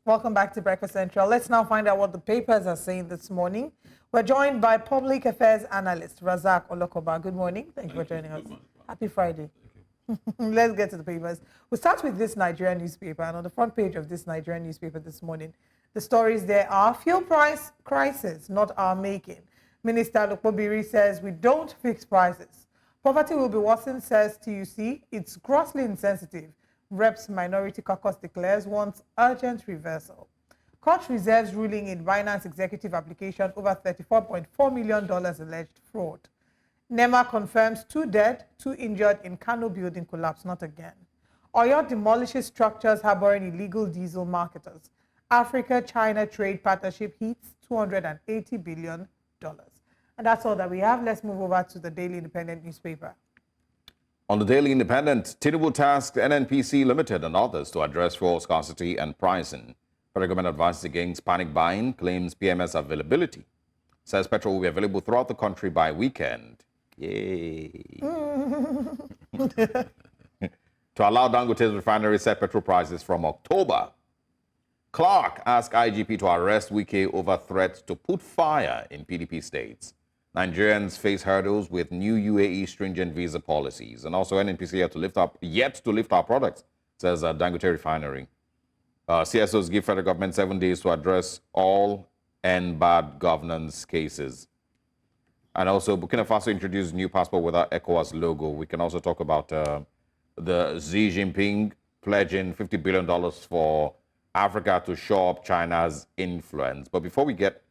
Welcome back to Breakfast Central. Let's now find out what the papers are saying this morning. We're joined by public affairs analyst Rasaq Olokoba. Good morning. Thank you for joining us. Happy Friday. Let's get to the papers. We'll start with this Nigerian newspaper, and on the front page of this Nigerian newspaper this morning, the stories there are fuel price crisis, not our making. Minister Olokoba says we don't fix prices. Poverty will be worsened, says TUC. It's grossly insensitive. Reps Minority Caucus declares wants urgent reversal. Court reserves ruling in Binance executive application over $34.4 million alleged fraud. NEMA confirms 2 dead, 2 injured in Kano building collapse, not again. Oyo demolishes structures harboring illegal diesel marketers. Africa-China trade partnership hits $280 billion. And that's all that we have. Let's move over to the Daily Independent newspaper. On the Daily Independent, Tinubu tasked NNPC Limited and others to address fuel scarcity and pricing. Federal government advises against panic buying, claims PMS availability. Says petrol will be available throughout the country by weekend. Yay. To allow Dangote's refinery set petrol prices from October. Clark asked IGP to arrest Wike over threat to put fire in PDP states. Nigerians face hurdles with new UAE stringent visa policies. And also NNPC yet to lift our products, says Dangote Refinery. CSOs give federal government 7 days to address all bad governance cases. And also, Burkina Faso introduced new passport without ECOWAS logo. We can also talk about the Xi Jinping pledging $50 billion for Africa to shore up China's influence. But before we get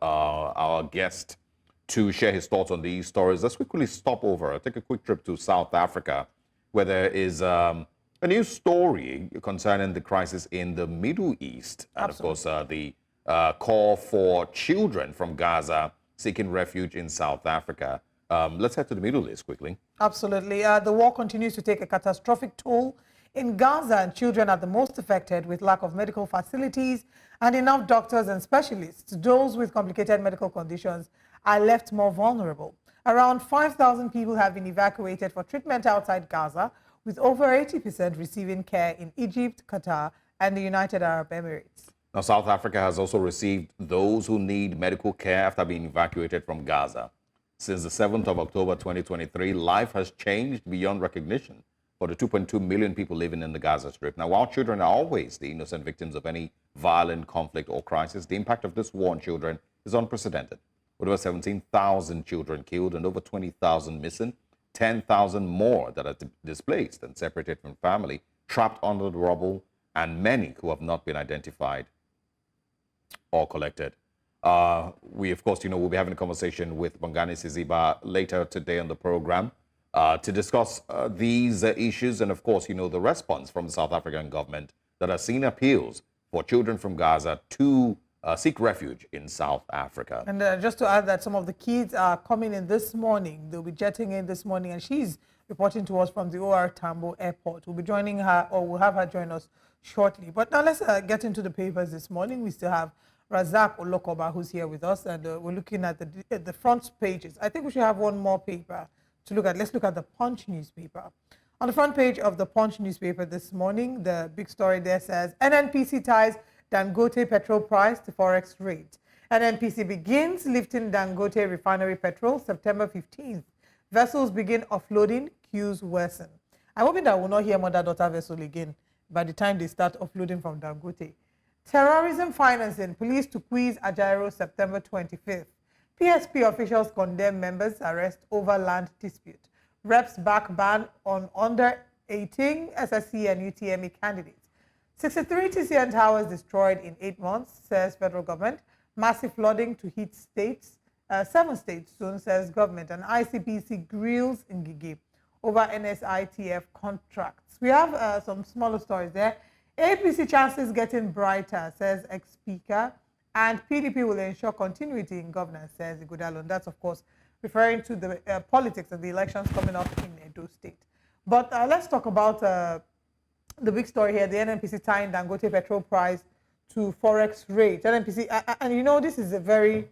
our guest to share his thoughts on these stories, let's quickly stop over, take a quick trip to South Africa, where there is a new story concerning the crisis in the Middle East. And Absolutely. Of course, the call for children from Gaza seeking refuge in South Africa. Let's head to the Middle East quickly. Absolutely. The war continues to take a catastrophic toll in Gaza, and children are the most affected with lack of medical facilities and enough doctors and specialists. Those with complicated medical conditions are left more vulnerable. Around 5,000 people have been evacuated for treatment outside Gaza, with over 80% receiving care in Egypt, Qatar, and the United Arab Emirates. Now, South Africa has also received those who need medical care after being evacuated from Gaza. Since the 7th of October 2023, life has changed beyond recognition for the 2.2 million people living in the Gaza Strip. Now, while children are always the innocent victims of any violent conflict or crisis, the impact of this war on children is unprecedented. With over 17,000 children killed and over 20,000 missing, 10,000 more that are displaced and separated from family, trapped under the rubble, and many who have not been identified or collected. We, of course, will be having a conversation with Bongani Siziba later today on the program to discuss these issues and, of course, the response from the South African government that has seen appeals for children from Gaza to seek refuge in South Africa. And just to add that some of the kids are coming in this morning. They'll be jetting in this morning, and she's reporting to us from the OR Tambo Airport. We'll be joining her, or we'll have her join us shortly. But now let's get into the papers this morning. We still have Rasaq Olokoba, who's here with us, and we're looking at the front pages. I think we should have one more paper to look at. Let's look at the Punch newspaper. On the front page of the Punch newspaper this morning, the big story there says, NNPC ties Dangote petrol price to forex rate. NNPC begins lifting Dangote refinery petrol September 15th. Vessels begin offloading, queues worsen. I'm hoping that we'll not hear mother-daughter vessel again by the time they start offloading from Dangote. Terrorism financing, police to quiz Ajaero September 25th. PSP officials condemn members' arrest over land dispute. Reps back ban on under 18 SSC and UTME candidates. 63 TCN towers destroyed in 8 months, says federal government. Massive flooding to hit states. 7 states soon, says government. And ICPC grills in Ngige over NSITF contracts. We have some smaller stories there. APC chances getting brighter, says ex-speaker. And PDP will ensure continuity in governance, says Ighodalo. That's, of course, referring to the politics of the elections coming up in Edo State. But let's talk about the big story here, the NNPC tying Dangote petrol price to forex rate. NNPC, and this is a very,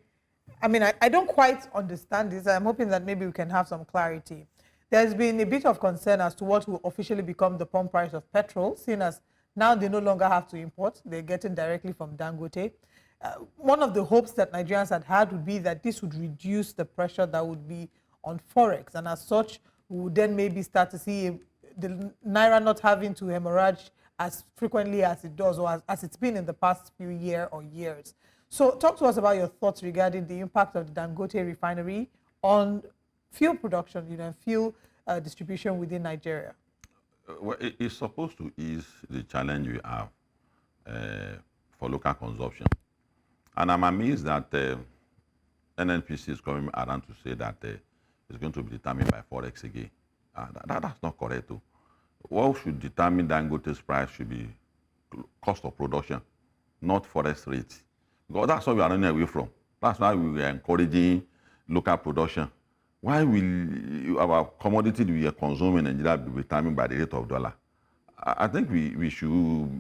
I don't quite understand this. I'm hoping that maybe we can have some clarity. There's been a bit of concern as to what will officially become the pump price of petrol, seen as Now they no longer have to import. They're getting directly from Dangote. One of the hopes that Nigerians had would be that this would reduce the pressure that would be on Forex. And as such, we would then maybe start to see the Naira not having to hemorrhage as frequently as it does, or as it's been in the past few years. So talk to us about your thoughts regarding the impact of the Dangote refinery on fuel production, and fuel distribution within Nigeria. Well, it's supposed to ease the challenge we have for local consumption. And I'm amazed that NNPC is coming around to say that it's going to be determined by Forex again. That's not correct, too. What should determine Dangote's price should be cost of production, not Forex rates. Because that's what we are running away from. That's why we are encouraging local production. Why will our commodity we are consuming in Nigeria be determined by the rate of dollar? I think we should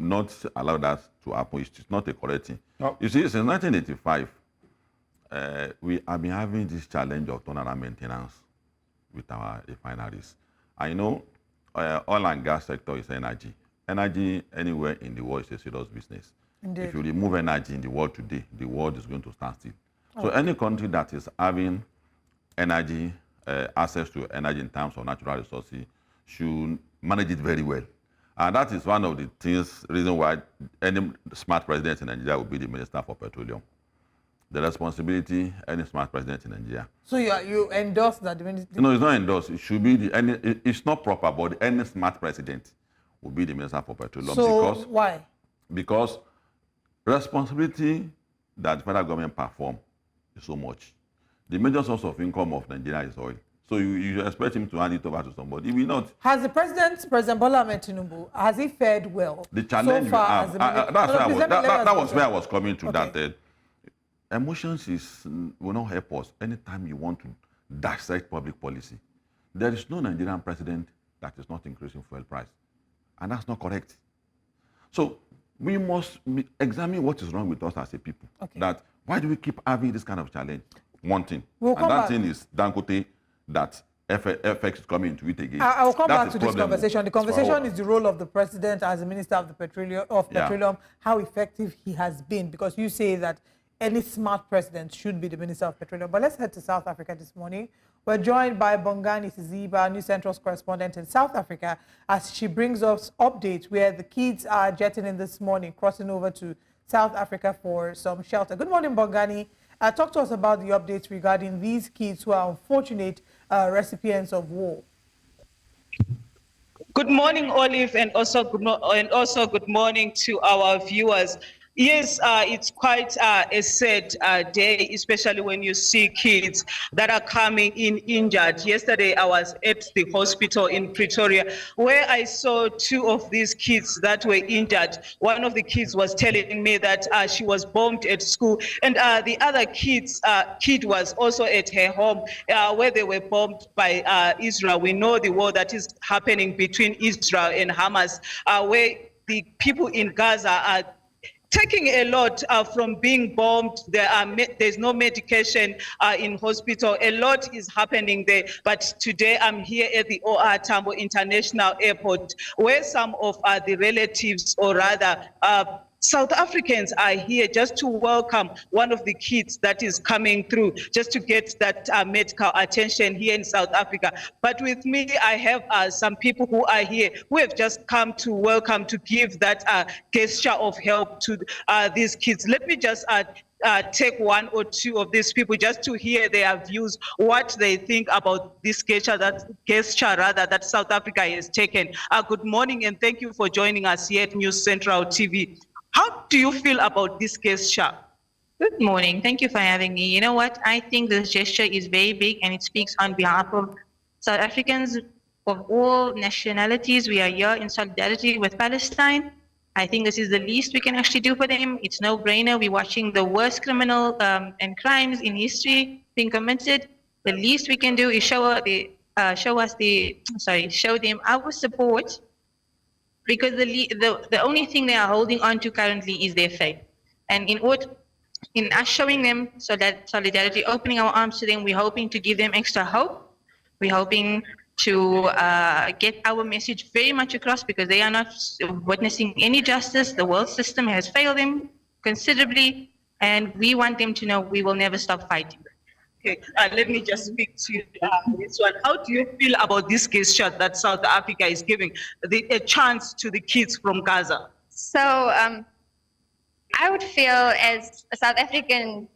not allow that to happen. It's not a correct thing. No. You see, since 1985, we have been having this challenge of turnaround maintenance with our refineries. I know oil and gas sector is energy. Energy anywhere in the world is a serious business. Indeed. If you remove energy in the world today, the world is going to stand still. Okay. So any country that is having energy, access to energy in terms of natural resources, should manage it very well. And that is one of the reason why any smart president in Nigeria will be the Minister for Petroleum. The responsibility, any smart president in Nigeria. So you endorse that? No, it's not endorsed. It should be it's not proper, but any smart president will be the Minister for Petroleum. So why? Because responsibility that the federal government perform is so much. The major source of income of Nigeria is oil. So you expect him to hand it over to somebody. He will not. Has the President Bola Ahmed Tinubu, has he fared well? The challenge so far we have, that was where I was coming to, okay. That emotions will not help us anytime you want to dissect public policy. There is no Nigerian president that is not increasing fuel price. And that's not correct. So we must examine what is wrong with us as a people. Okay. That why do we keep having this kind of challenge? One thing. And that thing is Dangote, that FX is coming into it again. I will come back to this conversation. The conversation is the role of the president as the Minister of Petroleum, how effective he has been, because you say that any smart president should be the Minister of Petroleum. But let's head to South Africa this morning. We're joined by Bongani Siziba, News Central's correspondent in South Africa, as she brings us updates where the kids are jetting in this morning, crossing over to South Africa for some shelter. Good morning, Bongani. Talk to us about the updates regarding these kids who are unfortunate recipients of war. Good morning, Olive, and also good morning to our viewers. Yes, it's quite a sad day, especially when you see kids that are coming in injured. Yesterday, I was at the hospital in Pretoria, where I saw two of these kids that were injured. One of the kids was telling me that she was bombed at school, and the other kid was also at her home, where they were bombed by Israel. We know the war that is happening between Israel and Hamas, where the people in Gaza are taking a lot from being bombed. There's no medication in hospital. A lot is happening there. But today I'm here at the OR Tambo International Airport, where some of the relatives, or rather South Africans, are here just to welcome one of the kids that is coming through, just to get that medical attention here in South Africa. But with me, I have some people who are here who have just come to welcome, to give that gesture of help to these kids. Let me just take one or two of these people just to hear their views, what they think about this gesture that South Africa has taken. Good morning, and thank you for joining us here at News Central TV. How do you feel about this gesture? Good morning. Thank you for having me. You know what? I think this gesture is very big, and it speaks on behalf of South Africans of all nationalities. We are here in solidarity with Palestine. I think this is the least we can actually do for them. It's no brainer. We're watching the worst criminal and crimes in history being committed. The least we can do is show them our support, because the only thing they are holding on to currently is their faith. And in us showing them solidarity, opening our arms to them, we're hoping to give them extra hope. We're hoping to get our message very much across, because they are not witnessing any justice. The world system has failed them considerably, and we want them to know we will never stop fighting. Okay, let me just speak to this one. How do you feel about this gesture that South Africa is giving a chance to the kids from Gaza? So I would feel as a South African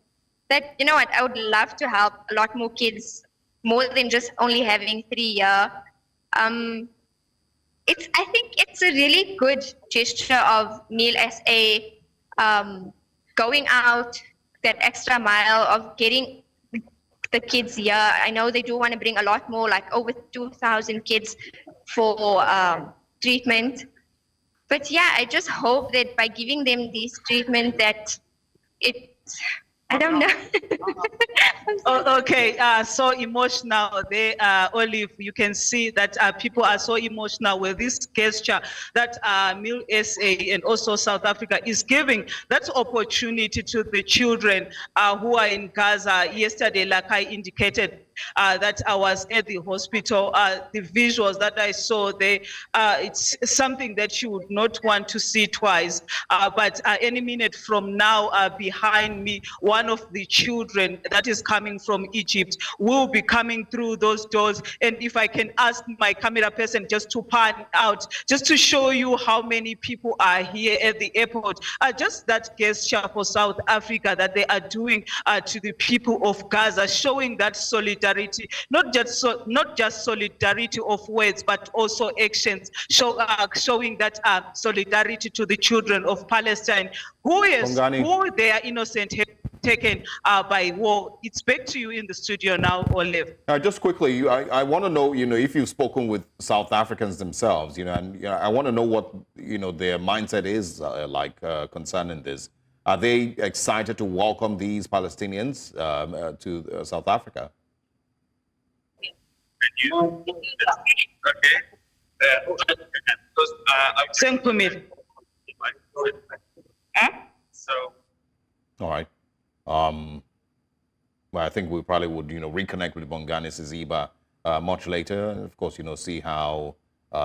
that, you know what, I would love to help a lot more kids, more than just only having 3 years. I think it's a really good gesture of Neil SA going out that extra mile of getting the kids here. I know they do want to bring a lot more, like over 2,000 kids for treatment. But yeah, I just hope that by giving them this treatment that I don't know. Oh, okay, so emotional there, Olive. You can see that people are so emotional with this gesture that Mil SA and also South Africa is giving that opportunity to the children who are in Gaza. Yesterday, like I indicated, that I was at the hospital, the visuals that I saw there, it's something that you would not want to see twice. But any minute from now, behind me, one of the children that is coming from Egypt will be coming through those doors. And if I can ask my camera person just to pan out, just to show you how many people are here at the airport, just that gesture for South Africa that they are doing to the people of Gaza, showing that solidarity, not just solidarity of words, but also actions, showing that solidarity to the children of Palestine, who they are innocent taken by war. It's back to you in the studio now, Olive. Just quickly, I want to know, if you've spoken with South Africans themselves, and I want to know what, their mindset is concerning this. Are they excited to welcome these Palestinians to South Africa? All right. Well, I think we probably would, reconnect with Bongani Siziba much later, and of course, see how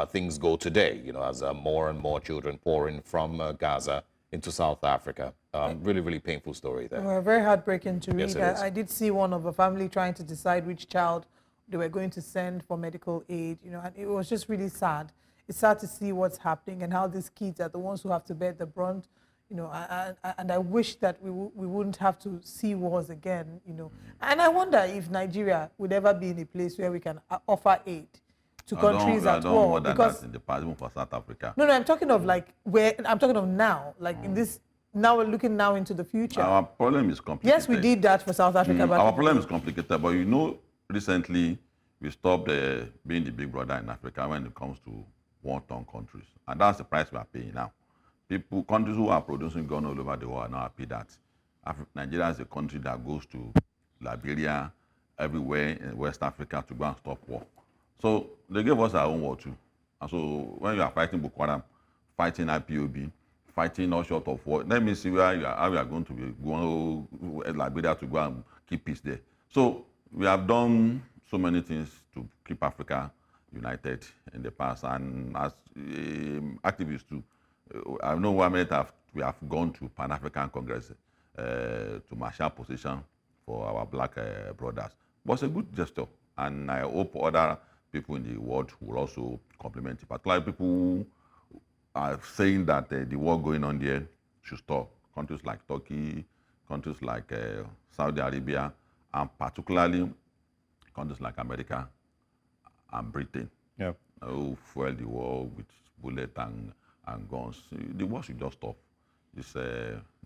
things go today, as more and more children pour in from Gaza into South Africa. Really, really painful story there. Well, very heartbreaking to read. Yes, it is. I did see one of a family trying to decide which child they were going to send for medical aid, and it was just really sad. It's sad to see what's happening and how these kids are the ones who have to bear the brunt. And I wish that we wouldn't have to see wars again, And I wonder if Nigeria would ever be in a place where we can offer aid to countries at war. Because in the past, even for South Africa. No, I'm talking of I'm talking of now, in this. Now we're looking now into the future. Our problem is complicated. Yes, we did that for South Africa. But our problem is complicated, but recently we stopped being the big brother in Africa when it comes to war-torn countries, and that's the price we are paying now. Countries who are producing gun all over the world are now happy that Nigeria is a country that goes to Liberia, everywhere in West Africa to go and stop war. So they gave us our own war too. And so when you are fighting Boko Haram, fighting IPOB, fighting all short of war, let me see how we are going to be going to Liberia to go and keep peace there. So we have done so many things to keep Africa united in the past, and as activists too. I know one minute we have gone to Pan-African Congress to marshal position for our black brothers. But it's a good gesture, and I hope other people in the world will also compliment it. Particularly people who are saying that the war going on there should stop. Countries like Turkey, countries like Saudi Arabia, and particularly countries like America and Britain, who fuel the war with bullets and guns. The war should just stop. It's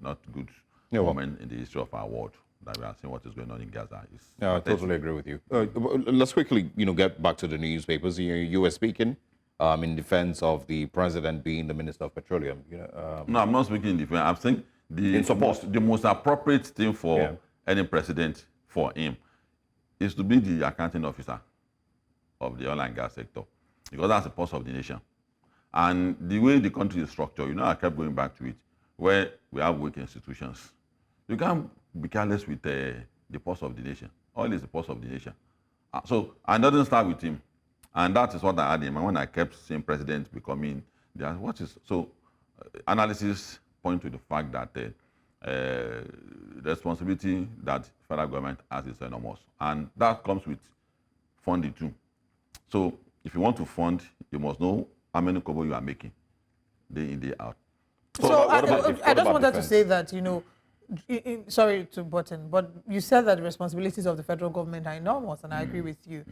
not good moment in the history of our world that we are seeing what is going on in Gaza. I totally agree with you. Let's quickly, get back to the newspapers. You were speaking in defense of the president being the Minister of Petroleum. No, I'm not speaking in defense. I'm saying the most appropriate thing for any president for him is to be the accounting officer of the oil and gas sector, because that's the pulse of the nation. And the way the country is structured, I kept going back to it, where we have weak institutions. You can't be careless with the pulse of the nation. Oil is the pulse of the nation. So, and it doesn't start with him. And that is what I had in mind when I kept seeing president becoming there. What is so? Analysis point to the fact that the responsibility that federal government has is enormous, and that comes with funding too. So if you want to fund, you must know how many kobo you are making day in, day out. So I just wanted to say that, you know, sorry to button, but you said that the responsibilities of the federal government are enormous, and I agree with you.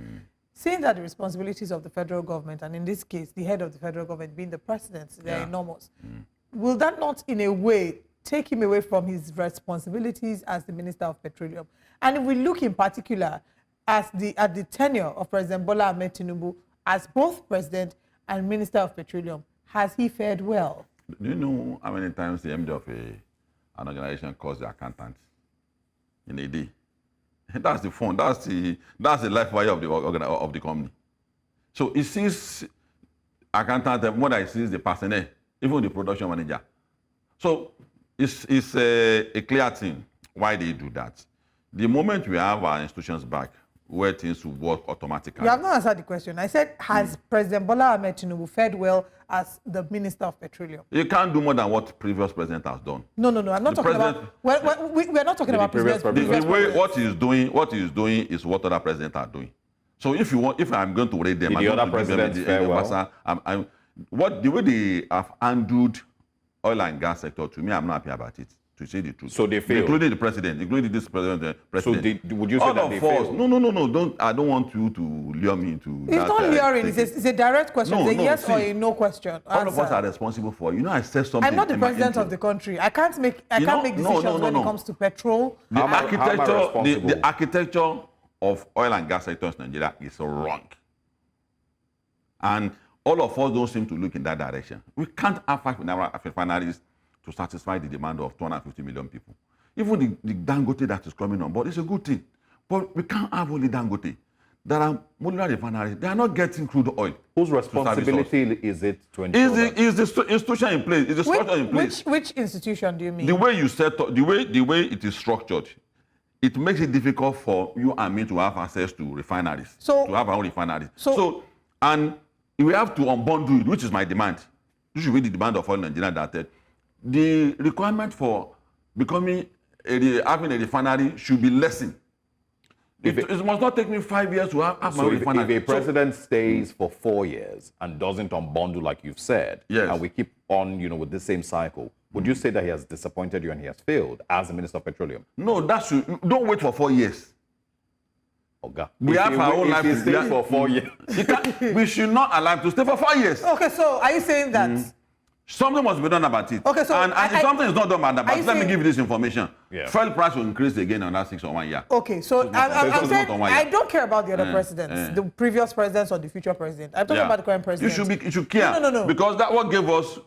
Saying that the responsibilities of the federal government, and in this case, the head of the federal government being the president, they're enormous. Will that not, in a way, take him away from his responsibilities as the Minister of Petroleum? And if we look in particular at the tenure of President Bola Ahmed Tinubu as both President and Minister of Petroleum, has he fared well? Do you know how many times the MD of an organization calls the accountant in a day? That's the fund. That's the life wire of the company. So he sees accountant more than he sees the personnel, even the production manager. So it's a clear thing why they do that. The moment we have our institutions back, where things will work automatically. You have not answered the question. I said, has President Bola Ahmed Tinubu fared well as the Minister of Petroleum? You can't do more than what previous president has done. No. I'm not talking about. We're not talking about previous The way what he's doing is what other presidents are doing. So if I'm going to rate them, the other presidents fare well? The way they have handled oil and gas sector, to me, I'm not happy about it. To say the truth. So they failed. Including the president, including this president. So would you say that they failed? No. I don't want you to lure me into it's that. Not luring. It's a direct question. It's a yes or a no question. All of us are responsible for. You know, I said something. I'm not the president of the country. I can't make decisions when it comes to petrol. The architecture of oil and gas sector in Nigeria is wrong. And all of us don't seem to look in that direction. We can't have 5 refineries to satisfy the demand of 250 million people. Even the Dangote that is coming on board is a good thing. But we can't have only Dangote. There are modular refineries. They are not getting crude oil. Whose responsibility is it to ensure is the institution in place? Is the structure in place? Which institution do you mean? The way you set up, the way it is structured, it makes it difficult for you and me to have access to refineries. To have our own refineries. And we have to unbundle it, which is my demand. This should be the demand of oil in Nigeria that the requirement for having a refinery should be lessened. It must not take me 5 years to have my refinery. If a president stays for 4 years and doesn't unbundle like you've said, and we keep on, with the same cycle, would you say that he has disappointed you and he has failed as the Minister of Petroleum? No, don't wait for 4 years. Okay. We have our own life to stay for 4 years. We should not allow him to stay for 4 years. Okay, so are you saying that? Something must be done about it. Okay, so and if something is not done about that, let me give you this information. Yeah. Fuel price will increase again on that 6 or 1 year. Okay, so I'm saying I don't care about the other presidents, the previous presidents or the future president. I'm talking about the current president. You should care. No. Because that what gave us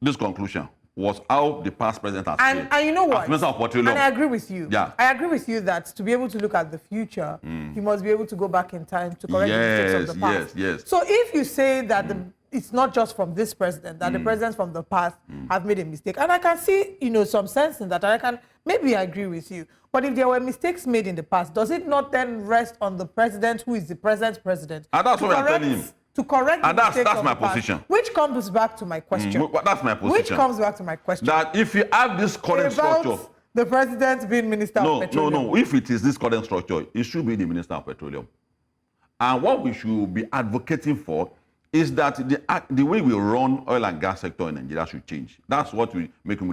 this conclusion was how the past president has failed. And you know what? As Minister of Petroleum. And I agree with you. Yeah. I agree with you that to be able to look at the future, you must be able to go back in time to correct the mistakes of the past. Yes. So if you say that it's not just from this president, that the presidents from the past have made a mistake, and I can see, some sense in that, and maybe I agree with you. But if there were mistakes made in the past, does it not then rest on the president who is the present president? And that's what I'm telling him. To correct the mistakes that's of my the past, position. which comes back to my question. That's my position. Which comes back to my question. That if you have this current structure, the president being Minister of Petroleum. No. If it is this current structure, it should be the Minister of Petroleum. And what we should be advocating for is that the way we run oil and gas sector in Nigeria should change. That's what we make him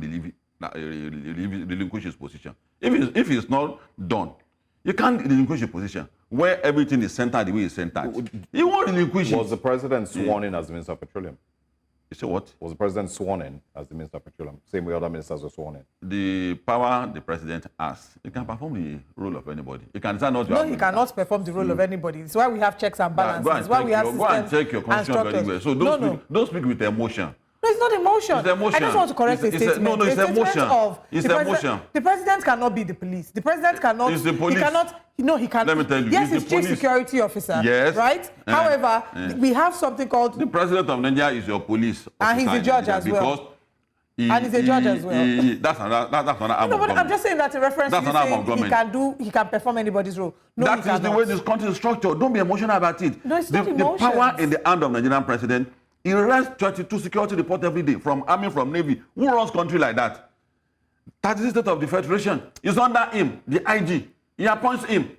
relinquish his position. If it's not done, you can't relinquish your position where everything is centered the way it's centered. You won't relinquish it. Was the president sworn in as the Minister of Petroleum? You say what? Was the president sworn in as the Minister of Petroleum? Same way other ministers were sworn in. The power the president has, he can perform the role of anybody. He can decide not to. No, he cannot perform the role of anybody. It's why we have checks and balances. It's why we have systems. Go and check your constitution very well. So don't speak with emotion. No, it's not emotion. It's emotion. I just want to correct a statement. No, it's emotion. It's emotion. The president cannot be the police. The president cannot. It's the police. He cannot. No, he cannot. Let me tell you. Yes, he's chief security officer. Yes. Right. However, we have something called. The president of Nigeria is your police officer. And he's the judge as well. Because And he's a judge as well. That's another arm No, of but government. I'm just saying that in reference That's to you another arm of saying he can perform anybody's role. No, That he is the cannot. way this country is structured. Don't be emotional about it. No, it's the, not the emotions. power in the hand of Nigerian president, he runs 22 security reports every day from army, from navy. Who runs country like that? That is the state of the federation. It's under him, the IG. He appoints him.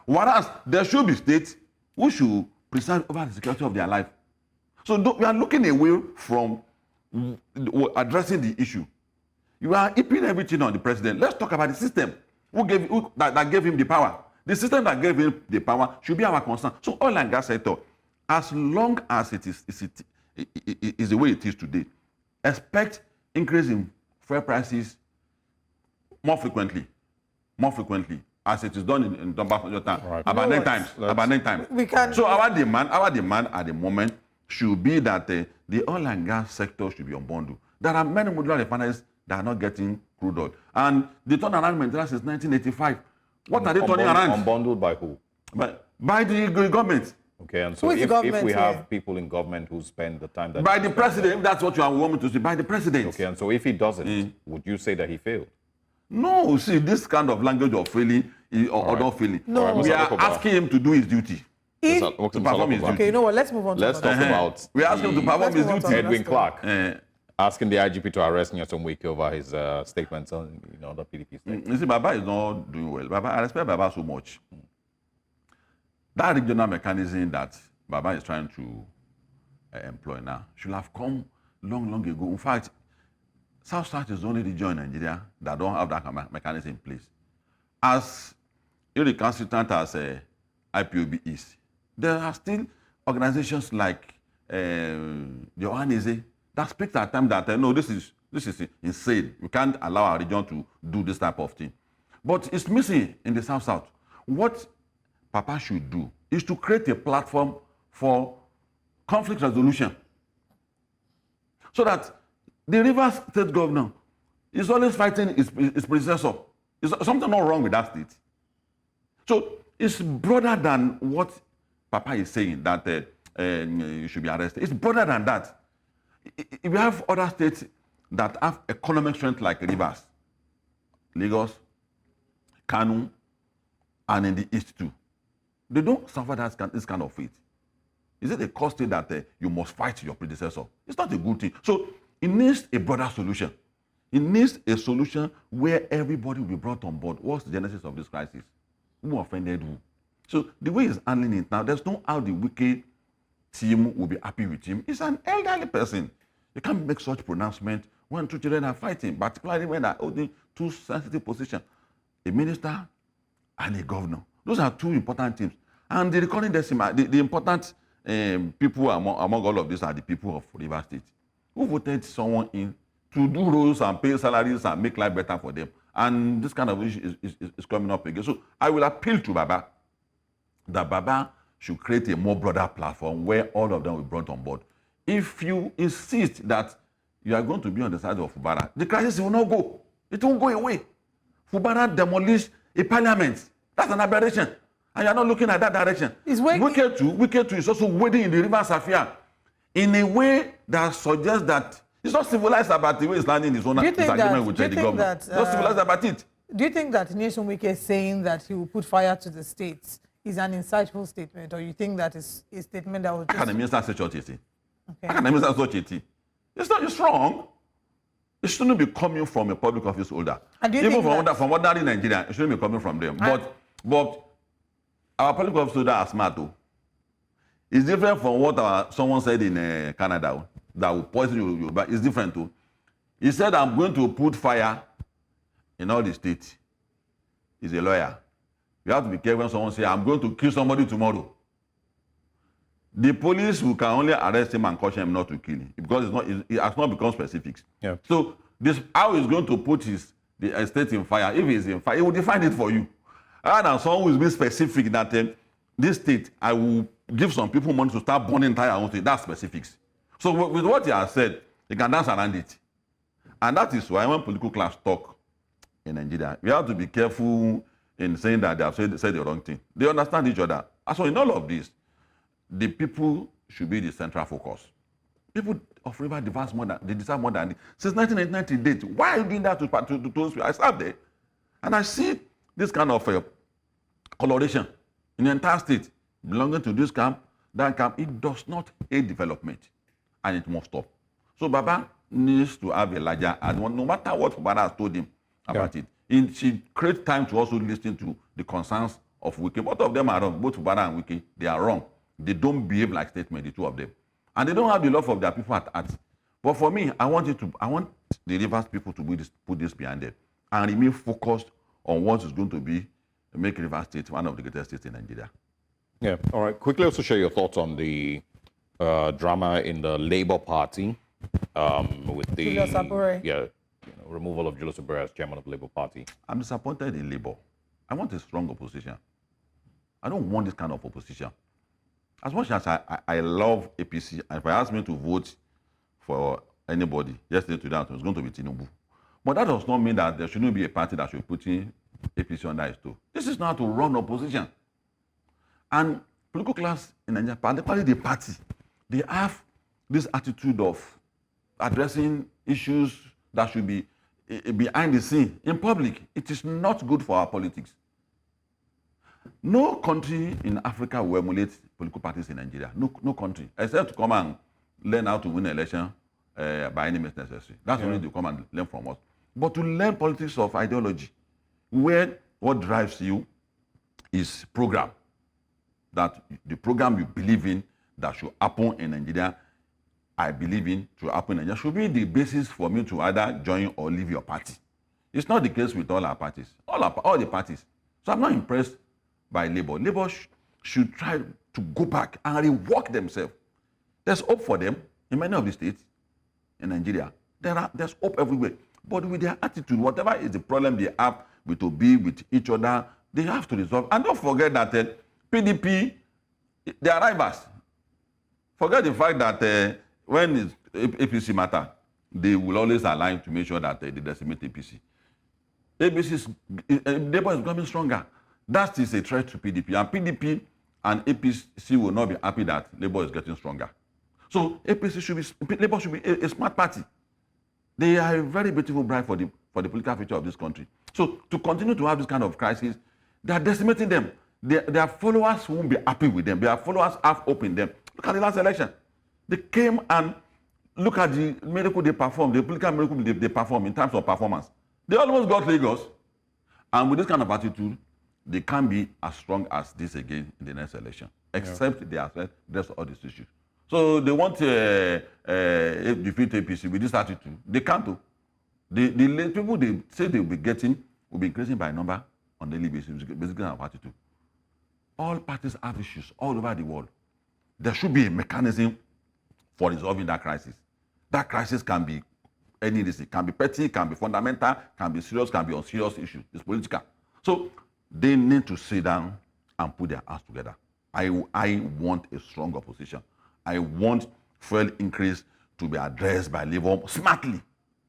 Whereas there should be states who should preside over the security of their life. So we are looking away from addressing the issue. You are heaping everything on the president. Let's talk about the system that gave him the power. The system that gave him the power should be our concern. So oil and gas sector, as long as it is the way it is today, expect increase in fuel prices more frequently, as it is done in Donbass time, Right. about 9 times. About 9 times. We can- So our demand at the moment should be that the oil and gas sector should be unbundled. There are many modular refineries that are not getting crude oil, and the turnaround maintenance since 1985. What are they turning around? Unbundled by who? By the government. Okay, and so Who is the if government we have here? people in government who spend the time that... By the president, if that's what you want me to say, by the president. Okay, and so if he doesn't, would you say that he failed? No, see, this kind of language of failing or not failing. No. All right, We Mr. are Olokoba. asking him to do his duty. If- Mr. To perform his Olokoba. Okay, you know what? Let's move on to Let's another. talk about We ask him to perform Let's his move on to duty. another Edwin story. Clark asking the IGP to arrest Nyesom Wike over his statements on the PDP state. You see, Baba is not doing well. Baba, I respect Baba so much. That regional mechanism that Baba is trying to employ now should have come long ago. In fact, South is the only region in Nigeria that don't have that mechanism in place. As irrecalcitrant as IPOB is, there are still organizations like the ONEZ that speak at time that no, this is insane. We can't allow our region to do this type of thing. But it's missing in the South. What Papa should do is to create a platform for conflict resolution, so that the Rivers State governor is always fighting his predecessor. Is something not wrong with that state? So it's broader than what Papa is saying, that you should be arrested. It's broader than that. We have other states that have economic strength like Rivers, Lagos, Kanu, and in the east too. They don't suffer this kind of fate. Is it a cost that you must fight your predecessor? It's not a good thing. So it needs a broader solution. It needs a solution where everybody will be brought on board. What's the genesis of this crisis? Who offended who? So the way he's handling it now, there's no how the wicked team will be happy with him. He's an elderly person. You can't make such pronouncement when two children are fighting, particularly when they're holding two sensitive positions, a minister and a governor. Those are two important teams. And the recording decimal, the important people among all of these are the people of Rivers State, who voted someone in to do roles and pay salaries and make life better for them. And this kind of issue is coming up again. So I will appeal to Baba that Baba should create a more broader platform where all of them will be brought on board. If you insist that you are going to be on the side of Fubara, the crisis will not go. It won't go away. Fubara demolished a parliament. That's an aberration. And you're not looking at that direction. Wicked too is also wading in the Rivers affair in a way that suggests that it's not civilized about the way he's landing his own disagreement with the government. Not civilized about it. Do you think that Nyesom Wike saying that he will put fire to the states is an insightful statement, or you think that is a statement that was just... How can the minister say such a thing? Okay. How can the minister say such a thing? It's wrong. It shouldn't be coming from a public office holder. And do you Even think from ordinary Nigeria, it shouldn't be coming from them. But our public office holder are smart too. It's different from what someone said in Canada that will poison you, but it's different too. He said, I'm going to put fire in all the states. He's a lawyer. You have to be careful when someone says, I'm going to kill somebody tomorrow. The police can only arrest him and caution him not to kill him because it has not become specifics. Yeah. So how he's going to put the estate in fire, if he's in fire, he will define it for you. Rather than someone who is being specific that this state, I will give some people money to start burning entire own state. That's specifics. So with what he has said, he can dance around it. And that is why when political class talk in Nigeria, we have to be careful in saying that they have said the wrong thing. They understand each other. And so in all of this, the people should be the central focus. People of River deserve more than this. Since 1990 date, why are you doing that to those people? I sat there and I see this kind of coloration in the entire state belonging to this camp, that camp. It does not aid development and it must stop. So Baba needs to have a larger advance, no matter what Baba has told him about it. It should create time to also listen to the concerns of Wike. Both of them are wrong, both Baba and Wike, they are wrong. They don't behave like statesmen, the two of them. And they don't have the love of their people at heart. But for me, I want the Rivers people to put this behind them and remain focused on what is going to be make Rivers State one of the greatest states in Nigeria. Yeah, all right. Quickly also share your thoughts on the drama in the Labour Party with the Julius Abure. removal of Julius Abure as chairman of the Labour Party. I'm disappointed in Labour. I want a strong opposition. I don't want this kind of opposition. As much as I love APC, and if I ask me to vote for anybody yesterday to that, it's going to be Tinubu. But that does not mean that there shouldn't be a party that should put in APC under its toe. This is not to run opposition. And political class in Nigeria, particularly the party, they have this attitude of addressing issues that should be behind the scene in public. It is not good for our politics. No country in Africa will emulate political parties in Nigeria. No country, except to come and learn how to win an election by any means necessary. That's only to come and learn from us. But to learn politics of ideology, where what drives you is program. That the program you believe in that should happen in Nigeria, I believe in to happen in Nigeria, should be the basis for me to either join or leave your party. It's not the case with all our parties, all the parties. So I'm not impressed by Labour. Labour should try to go back and rework themselves. There's hope for them in many of the states in Nigeria. There's hope everywhere. But with their attitude, whatever is the problem they have with Obi, with each other, they have to resolve. And don't forget that PDP, they are rivals. Forget the fact that when it's APC matter, they will always align to make sure that they decimate APC. Labour is becoming stronger. That is a threat to PDP. And PDP and APC will not be happy that Labour is getting stronger. So Labour should be a smart party. They are a very beautiful bride for the political future of this country. So to continue to have this kind of crisis, they are decimating them. Their followers won't be happy with them. Their followers have hope in them. Look at the last election. They came and look at the miracle they performed, the political miracle they performed in terms of performance. They almost got Lagos. And with this kind of attitude, they can't be as strong as this again in the next election, except they address all these issues. So they want to defeat APC with this attitude. They can't do. The people they say they will be getting will be increasing by number on a daily basis, basically our attitude. All parties have issues all over the world. There should be a mechanism for resolving that crisis. That crisis can be any reason. It can be petty, can be fundamental, can be serious, can be unserious issue. It's political. So they need to sit down and put their hands together. I want a strong opposition. I want fuel increase to be addressed by Labour smartly.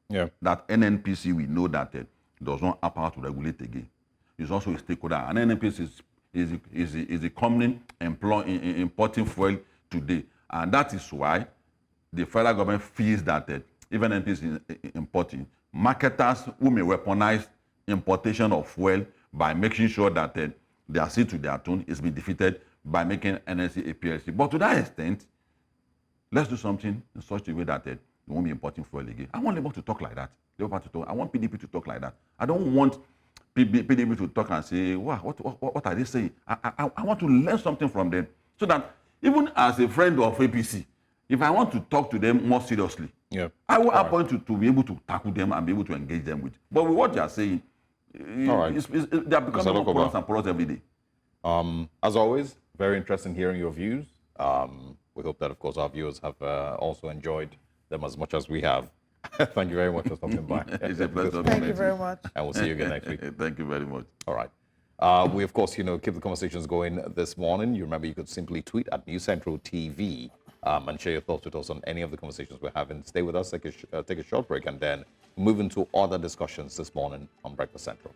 Yeah. That NNPC, we know that does not have power to regulate again. It's also a stakeholder. And NNPC is a company importing fuel today. And that is why the federal government feels that even NNPC is importing, marketers who may weaponize importation of fuel by making sure that their seat to their tune is being defeated by making NNC a PLC. But to that extent, let's do something in such a way that we won't be importing fuel again. I want Labour to talk like that. I want PDP to talk like that. I don't want PDP to talk and say, wow, what are they saying? I want to learn something from them. So that even as a friend of APC, if I want to talk to them more seriously, I will appoint to be able to tackle them and be able to engage them with. But with what you are saying, they are becoming more porous and porous every day. As always, very interesting hearing your views. We hope that, of course, our viewers have also enjoyed them as much as we have. Thank you very much for stopping by. It's a pleasure. Thank you very much. And we'll see you again next week. Thank you very much. All right. We, of course, keep the conversations going this morning. You remember you could simply tweet at News Central TV and share your thoughts with us on any of the conversations we're having. Stay with us, take a short break, and then move into other discussions this morning on Breakfast Central.